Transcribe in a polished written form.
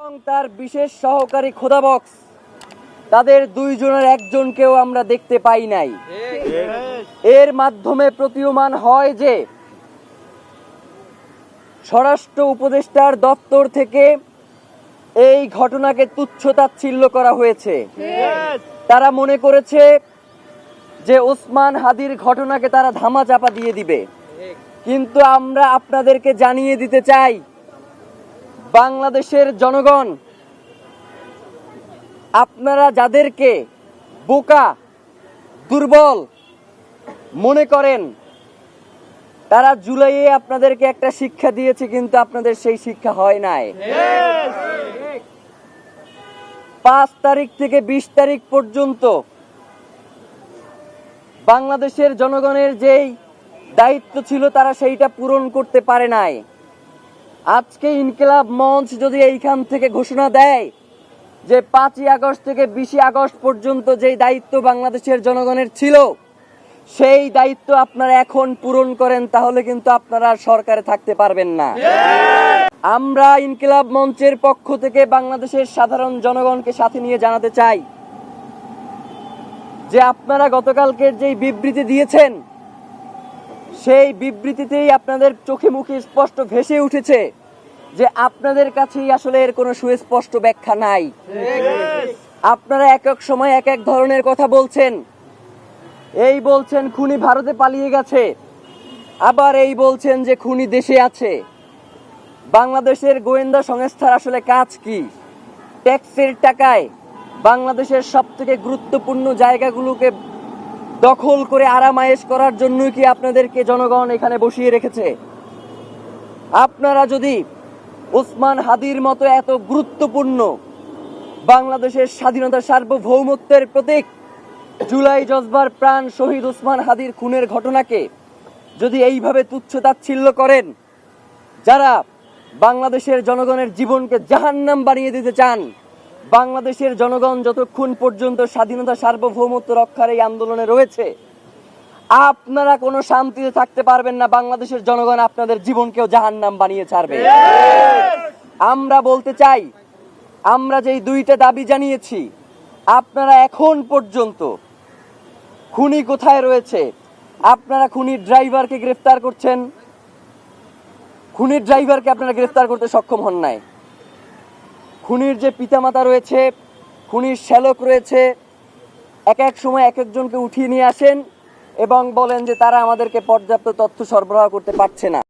এবং তার বিশেষ সহকারী খোদাবক্স তাদের দুইজনের একজনকেও আমরা দেখতে পাই নাই। এর মাধ্যমে প্রতীয়মান হয় যে স্বরাষ্ট্র উপদেষ্টার দপ্তর থেকে এই ঘটনাকে তুচ্ছ-তাচ্ছিল্য করা হয়েছে। তারা মনে করেছে যে ওসমান হাদির ঘটনাকে তারা ধামাচাপা দিয়ে দিবে, কিন্তু আমরা আপনাদেরকে জানিয়ে দিতে চাই, বাংলাদেশের জনগণ আপনারা যাদেরকে বোকা দুর্বল মনে করেন, তারা জুলাইয়ে আপনাদেরকে একটা শিক্ষা দিয়েছে, কিন্তু আপনাদের সেই শিক্ষা হয় নাই। 5 তারিখ থেকে 20 তারিখ পর্যন্ত বাংলাদেশের জনগণের যেই দায়িত্ব ছিল তারা সেইটা পূরণ করতে পারে নাই। আজকে ইনকিলাব মঞ্চ যদি এইখান থেকে ঘোষণা দেয় যে 5ই আগস্ট থেকে 20 আগস্ট পর্যন্ত যেই দায়িত্ব বাংলাদেশের জনগণের ছিল সেই দায়িত্ব আপনারা এখন পূরণ করেন, তাহলে কিন্তু আপনারা সরকারে থাকতে পারবেন না। আমরা ইনকিলাব মঞ্চের পক্ষ থেকে বাংলাদেশের সাধারণ জনগণকে সাথে নিয়ে জানাতে চাই যে আপনারা গতকালকের যেই বিবৃতি দিয়েছেন সেই বিবৃতিতেই আপনাদের চোখে মুখে স্পষ্ট ভেসে উঠেছে যে আপনাদের কাছেই আসলে এর কোনো সুস্পষ্ট ব্যাখ্যা নাই। আপনারা এক এক সময় এক এক ধরনের কথা বলছেন। এই বলছেন খুনি ভারতে পালিয়ে গেছে, আবার এই বলছেন যে খুনি দেশে আছে। বাংলাদেশের গোয়েন্দা সংস্থার আসলে কাজ কি? ট্যাক্সের টাকায় বাংলাদেশের সবথেকে গুরুত্বপূর্ণ জায়গাগুলোকে দখল করে আরামায়েশ করার জন্যই কি আপনাদেরকে জনগণ এখানে বসিয়ে রেখেছে? আপনারা যদি ওসমান হাদির মতো এত গুরুত্বপূর্ণ বাংলাদেশের স্বাধীনতা সার্বভৌমত্বের প্রতীক জুলাই জজবার প্রাণ শহীদ ওসমান হাদির খুনের ঘটনাকে যদি এইভাবে তুচ্ছ-তাচ্ছিল্য করেন, যারা বাংলাদেশের জনগণের জীবনকে জাহান্নাম বানিয়ে দিতে চান, বাংলাদেশের জনগণ যতক্ষণ পর্যন্ত স্বাধীনতা সার্বভৌমত্ব রক্ষার এই আন্দোলনে রয়েছে আপনারা কোনো শান্তিতে থাকতে পারবেন না। বাংলাদেশের জনগণ আপনাদের জীবনকেও জাহান্নাম বানিয়ে ছাড়বে। আমরা বলতে চাই, আমরা যেই 2টা দাবি জানিয়েছি, আপনারা এখন পর্যন্ত খুনি কোথায় রয়েছে? আপনারা খুনির ড্রাইভারকে গ্রেফতার করছেন, খুনির ড্রাইভারকে আপনারা গ্রেফতার করতে সক্ষম হন নাই। খুনির যে পিতামাতা রয়েছে, খুনির শ্যালক রয়েছে, এক এক সময় এক একজনকে উঠিয়ে নিয়ে আসেন এবং বলেন যে তারা আমাদেরকে পর্যাপ্ত তথ্য সরবরাহ করতে পারছে না।